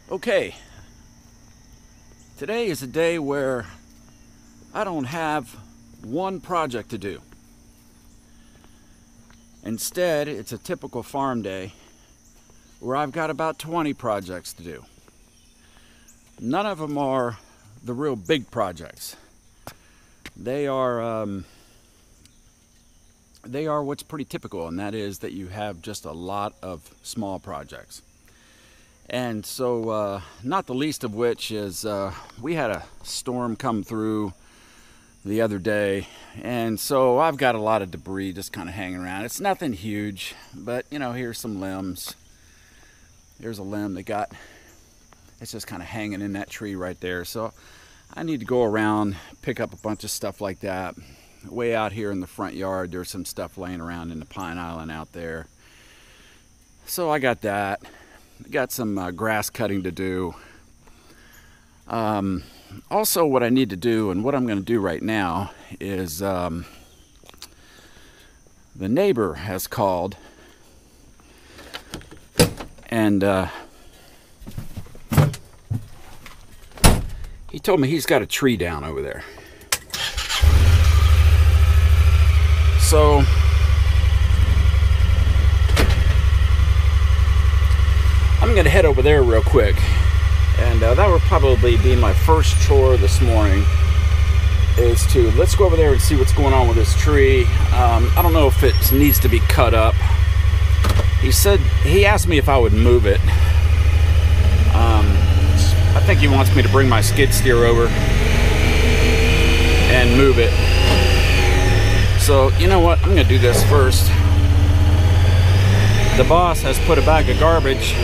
Okay, today is a day where I don't have one project to do. Instead, it's a typical farm day where I've got about 20 projects to do. None of them are the real big projects. They are what's pretty typical, and that is that you have just a lot of small projects. And so, not the least of which is we had a storm come through the other day, and so I've got a lot of debris just kind of hanging around. It's nothing huge, but you know, here's some limbs. Here's a limb that it's just kind of hanging in that tree right there. So I need to go around, pick up a bunch of stuff like that. Way out here in the front yard, there's some stuff laying around in the pine island out there. So I got that. Got some grass cutting to do. Also, what I need to do, and what I'm going to do right now, is the neighbor has called, and he told me he's got a tree down over there. So I'm going to head over there real quick, and that will probably be my first chore this morning, is to let's go over there and see what's going on with this tree. I don't know if it needs to be cut up. He asked me if I would move it. I think he wants me to bring my skid steer over and move it. So you know what, I'm going to do this first. The boss has put a bag of garbage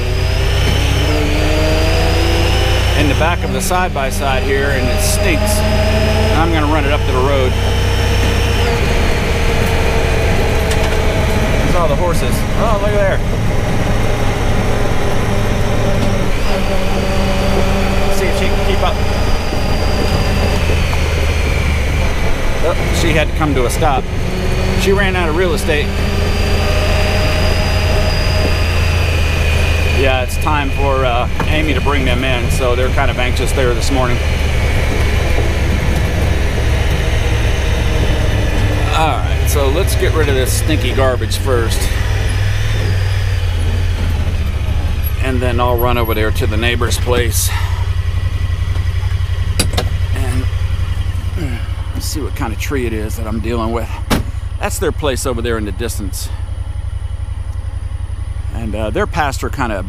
in the back of the side-by-side here, and it stinks. And I'm going to run it up to the road. There's all the horses. Oh, look at there. Let's see if she can keep up. Oh, she had to come to a stop. She ran out of real estate. Yeah, it's time for Amy to bring them in, so they're kind of anxious there this morning. Alright, so let's get rid of this stinky garbage first. And then I'll run over there to the neighbor's place and see what kind of tree it is that I'm dealing with. That's their place over there in the distance. And their pasture kind of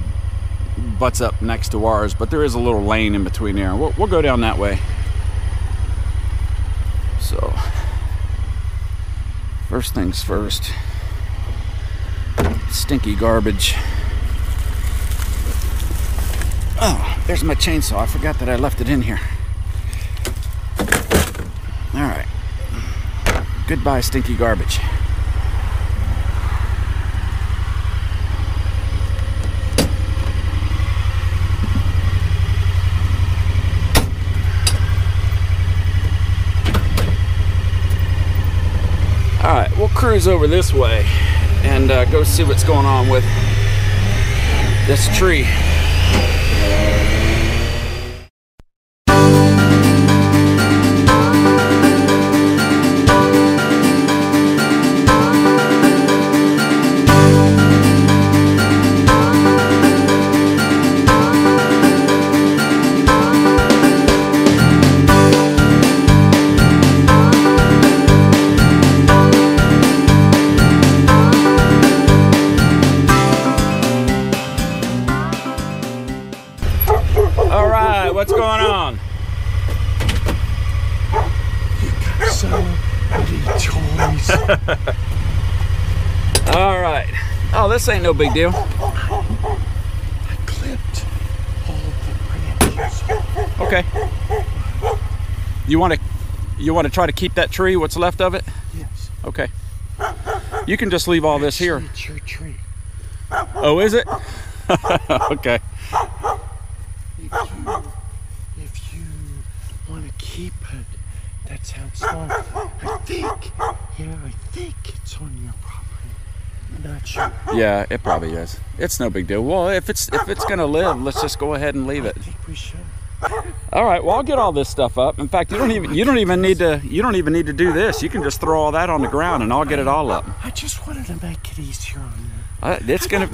butts up next to ours, but there is a little lane in between there. We'll go down that way. So, first things first. Stinky garbage. Oh, there's my chainsaw. I forgot that I left it in here. All right. Goodbye, stinky garbage. Alright, we'll cruise over this way and go see what's going on with this tree. What's going on? You got so many toys. All right. Oh, this ain't no big deal. I clipped all the branches. Okay. You want to try to keep that tree? What's left of it? Yes. Okay. You can just leave all this here. It's your tree. Oh, is it? Okay. If you want to keep it, that sounds fun. I think it's on your property. Not sure. Yeah, it probably is. It's no big deal. Well, if it's gonna live, let's just go ahead and leave it. I think we should. All right. Well, I'll get all this stuff up. In fact, you don't even need to do this. You can just throw all that on the ground, and I'll get it all up. I just wanted to make it easier on you. It's gonna.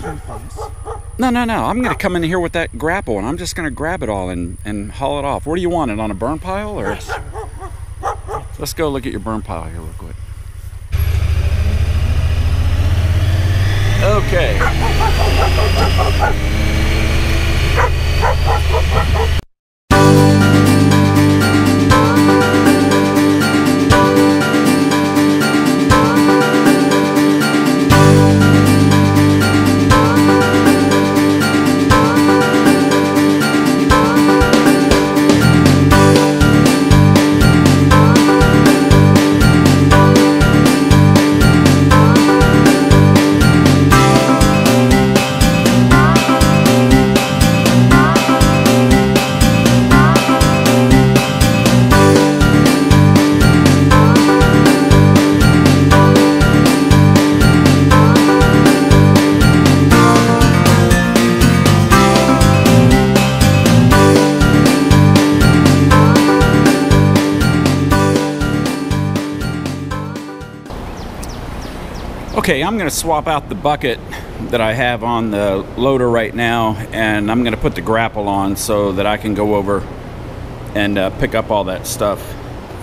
No. I'm gonna come in here with that grapple, and I'm just gonna grab it all and haul it off. Where do you want it, on a burn pile, or? Yes, sir. Let's go look at your burn pile here real quick. Okay. Okay, I'm going to swap out the bucket that I have on the loader right now, and I'm going to put the grapple on so that I can go over and pick up all that stuff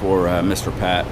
for Mr. Pat.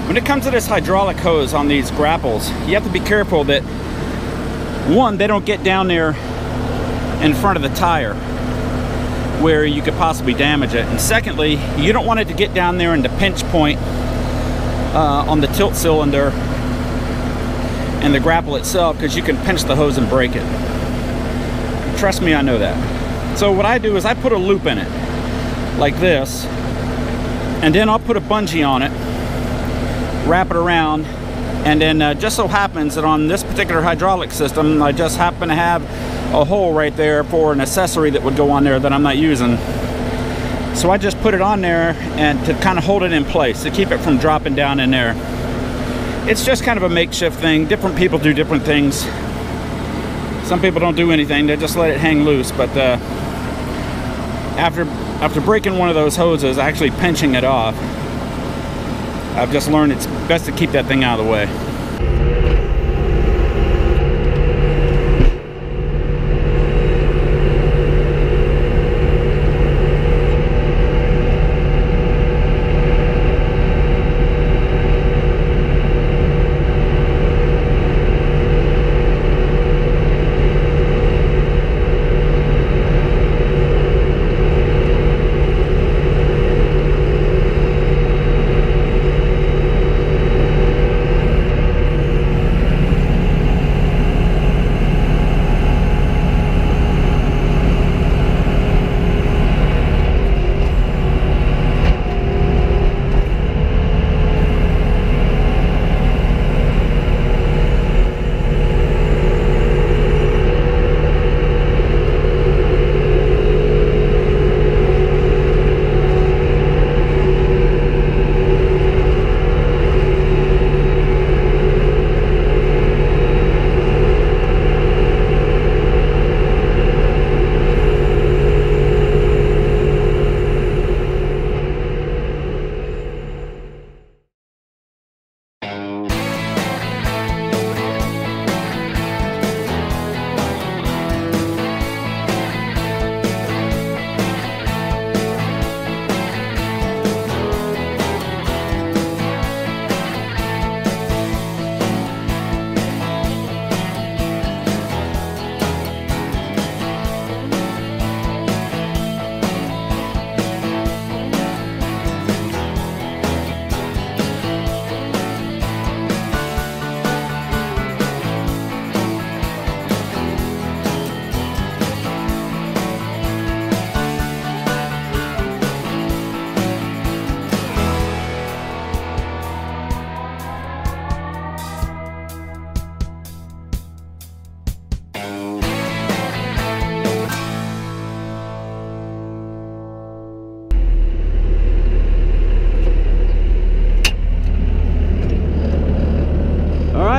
When it comes to this hydraulic hose on these grapples, you have to be careful that, one, they don't get down there in front of the tire where you could possibly damage it. And secondly, you don't want it to get down there in the pinch point on the tilt cylinder and the grapple itself, because you can pinch the hose and break it. Trust me, I know that. So what I do is I put a loop in it like this, and then I'll put a bungee on it, wrap it around, and then just so happens that on this particular hydraulic system I just happen to have a hole right there for an accessory that would go on there that I'm not using. So I just put it on there and to kind of hold it in place, to keep it from dropping down in there. It's just kind of a makeshift thing. Different people do different things. Some people don't do anything, they just let it hang loose. But after breaking one of those hoses, actually pinching it off, I've just learned it's best to keep that thing out of the way.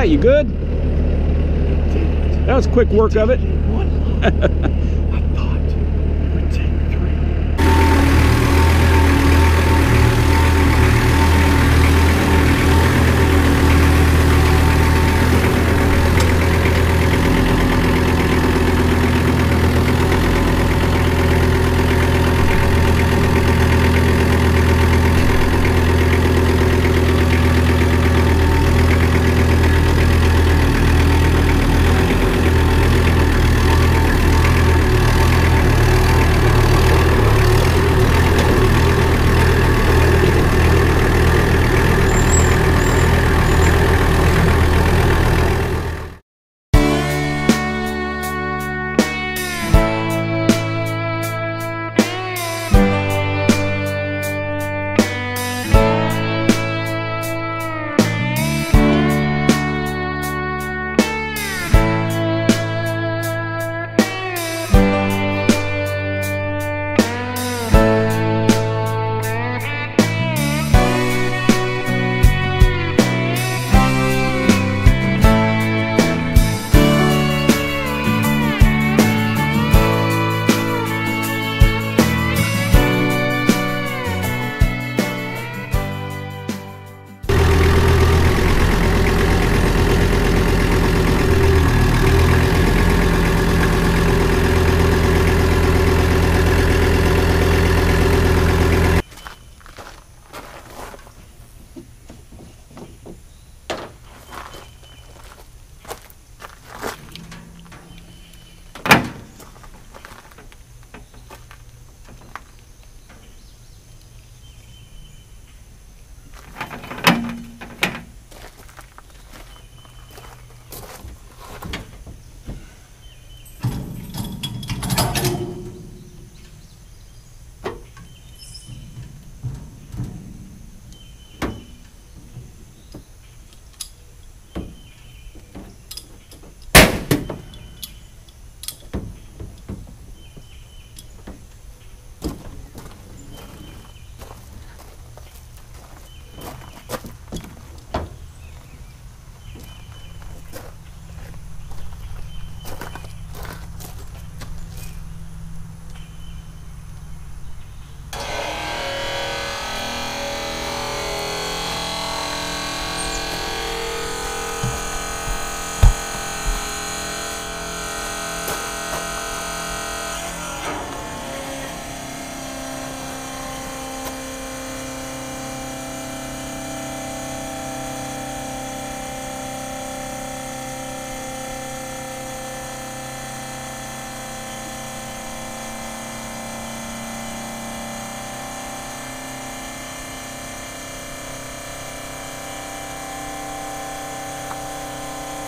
right, you good? That was quick work of it. I thought it would take 3.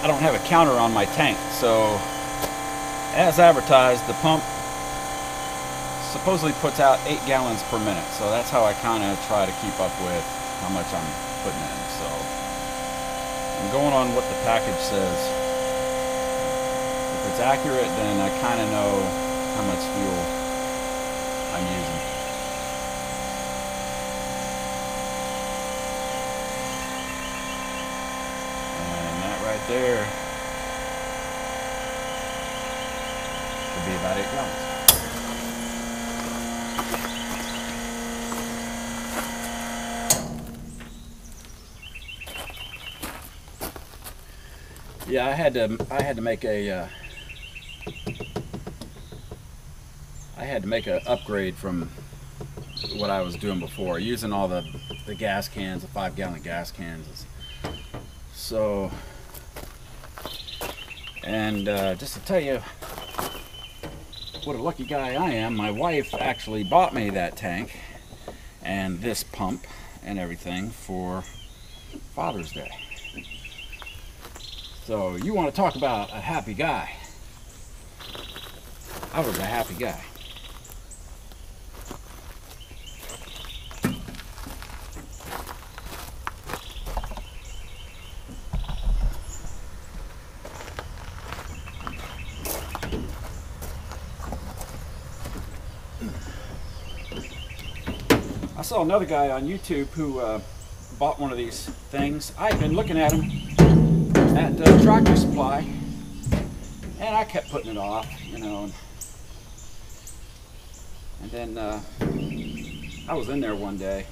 I don't have a counter on my tank, so as advertised, the pump supposedly puts out 8 gallons per minute, so that's how I kind of try to keep up with how much I'm putting in. So I'm going on what the package says. If it's accurate, then I kind of know how much fuel I'm using. There should be about 8 gallons. Yeah, I had to make a upgrade from what I was doing before, using all the gas cans, the 5-gallon gas cans. So. And just to tell you what a lucky guy I am, my wife actually bought me that tank and this pump and everything for Father's Day. So you want to talk about a happy guy? I was a happy guy. I saw another guy on YouTube who bought one of these things. I've been looking at them at Tractor Supply, and I kept putting it off, you know. And then I was in there one day,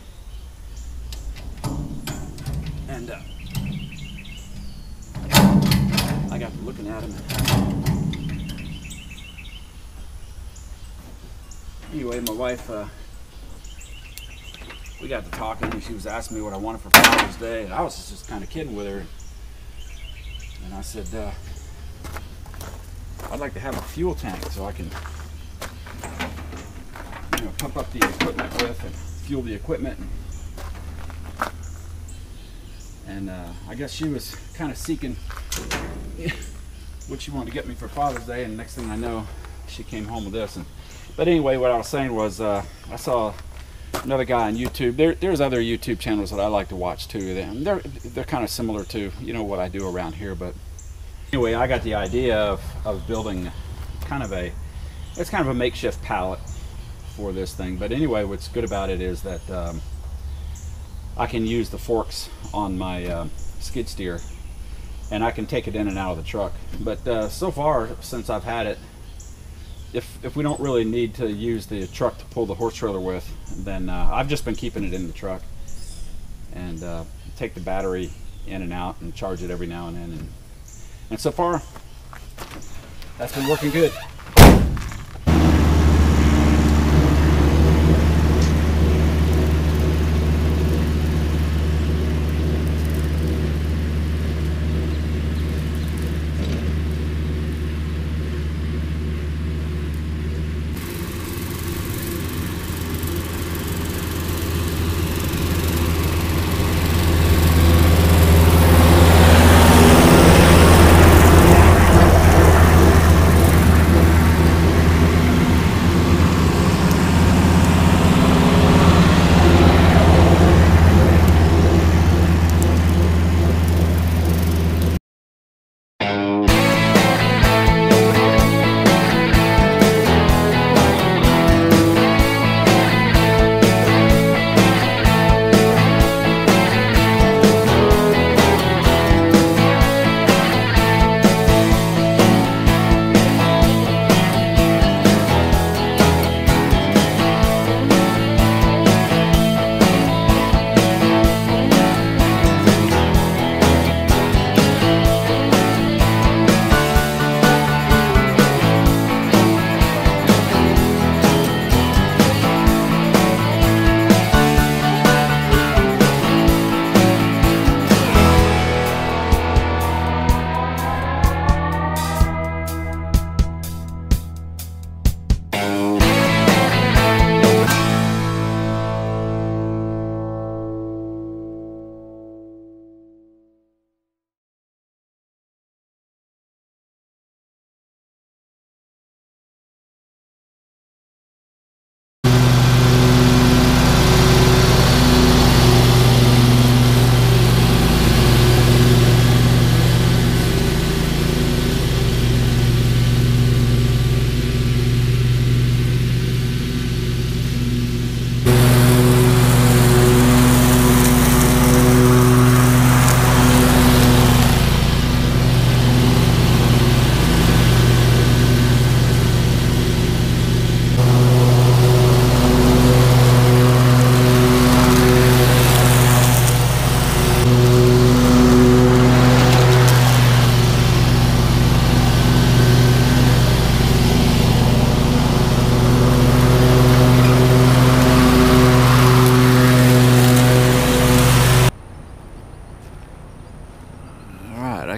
and I got to looking at him. Anyway, my wife, we got to talking, and she was asking me what I wanted for Father's Day, and I was just kind of kidding with her. And I said, I'd like to have a fuel tank so I can, you know, pump up the equipment with and fuel the equipment. And I guess she was kind of seeking what she wanted to get me for Father's Day, and next thing I know, she came home with this. But anyway, what I was saying was, I saw another guy on YouTube. There's other YouTube channels that I like to watch too. They're kind of similar to, you know, what I do around here. But anyway, I got the idea of building it's kind of a makeshift pallet for this thing. But anyway, what's good about it is that I can use the forks on my skid steer, and I can take it in and out of the truck. But so far, since I've had it, if we don't really need to use the truck to pull the horse trailer with, then I've just been keeping it in the truck, and take the battery in and out and charge it every now and then, and so far that's been working good.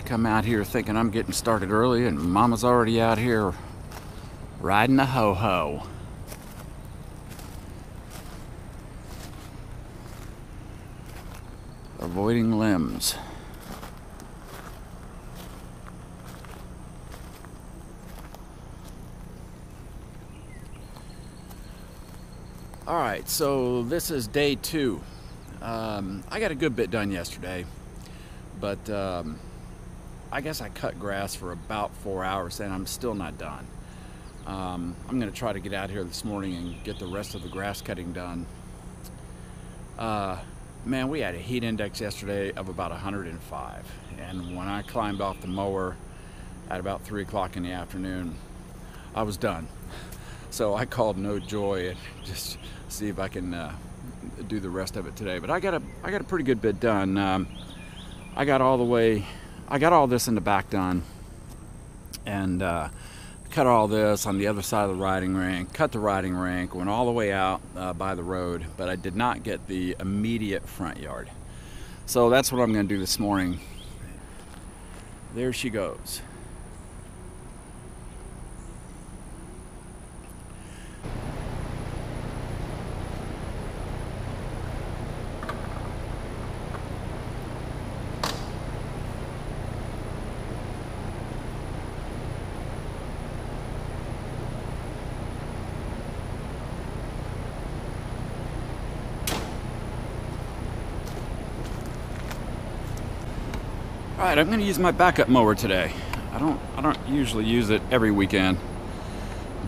Come out here thinking I'm getting started early, and Mama's already out here riding a ho-ho. Avoiding limbs. Alright, so this is day 2. I got a good bit done yesterday, but I guess I cut grass for about 4 hours and I'm still not done. I'm going to try to get out here this morning and get the rest of the grass cutting done. Man, we had a heat index yesterday of about 105, and when I climbed off the mower at about 3 o'clock in the afternoon, I was done. So I called no joy and just see if I can do the rest of it today. But I got a pretty good bit done. I got all this in the back done, and cut all this on the other side of the riding rink, cut the riding rink, went all the way out by the road, but I did not get the immediate front yard. So that's what I'm going to do this morning. There she goes. All right, I'm going to use my backup mower today. I don't usually use it every weekend,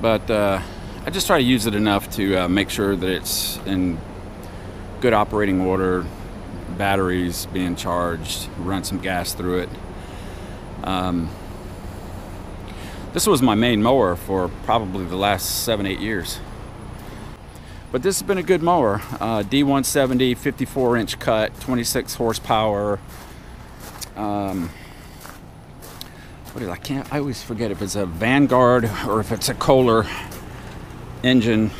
but I just try to use it enough to make sure that it's in good operating order, batteries being charged, run some gas through it. This was my main mower for probably the last 7-8 years. But this has been a good mower. D170, 54-inch cut, 26 horsepower. What is it? I always forget if it's a Vanguard or if it's a Kohler engine.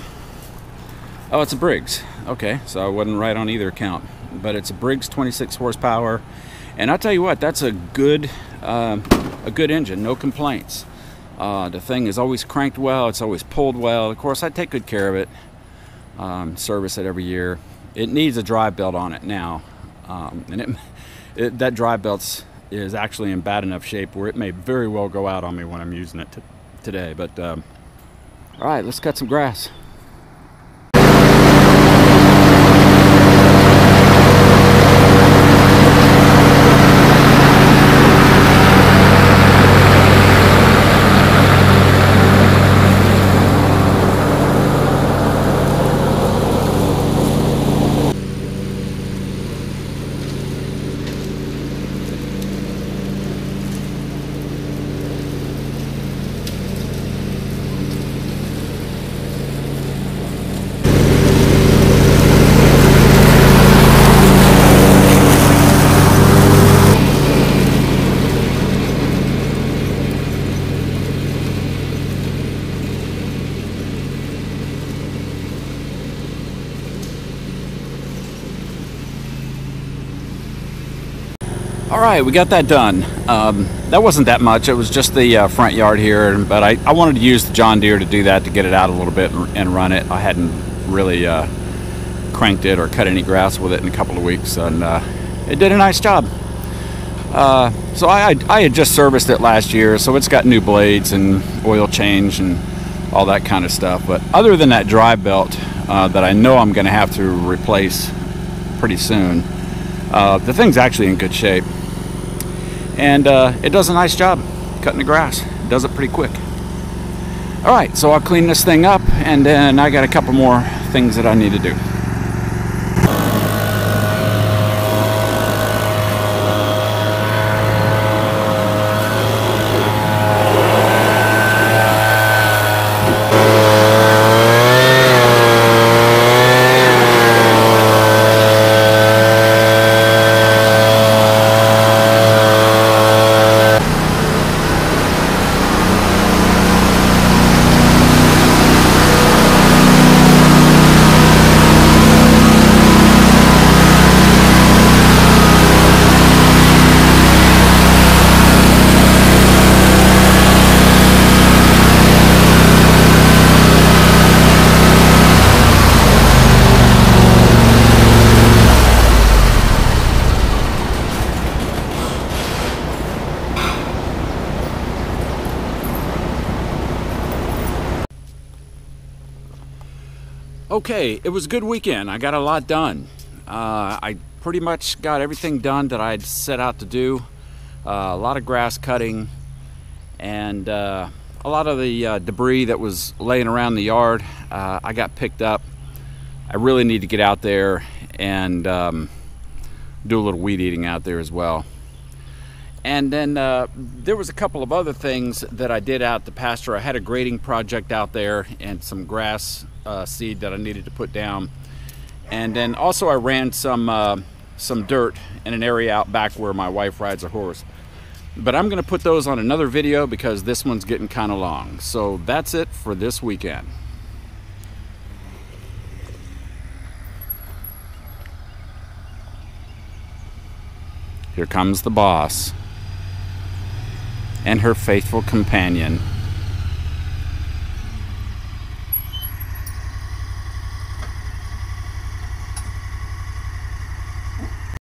Oh, it's a Briggs. Okay, so I wasn't right on either account, but it's a Briggs 26 horsepower, and I'll tell you what, that's a good engine, no complaints. The thing is always cranked well, it's always pulled well. Of course, I take good care of it, service it every year. It needs a drive belt on it now, and that drive belt is actually in bad enough shape where it may very well go out on me when I'm using it today. But all right, let's cut some grass. Alright, we got that done. That wasn't that much. It was just the front yard here, but I wanted to use the John Deere to do that, to get it out a little bit and run it. I hadn't really cranked it or cut any grass with it in a couple of weeks, and it did a nice job. So I had just serviced it last year, so it's got new blades and oil change and all that kind of stuff. But other than that drive belt that I know I'm going to have to replace pretty soon, the thing's actually in good shape. And it does a nice job cutting the grass. It does it pretty quick. All right, so I'll clean this thing up, and then I got a couple more things that I need to do. Okay, it was a good weekend. I got a lot done. I pretty much got everything done that I'd set out to do. A lot of grass cutting, and a lot of the debris that was laying around the yard I got picked up. I really need to get out there and do a little weed eating out there as well. And then there was a couple of other things that I did out the pasture. I had a grading project out there and some grass seed that I needed to put down. And then also I ran some dirt in an area out back where my wife rides a horse. But I'm going to put those on another video because this one's getting kind of long. So that's it for this weekend. Here comes the boss and her faithful companion.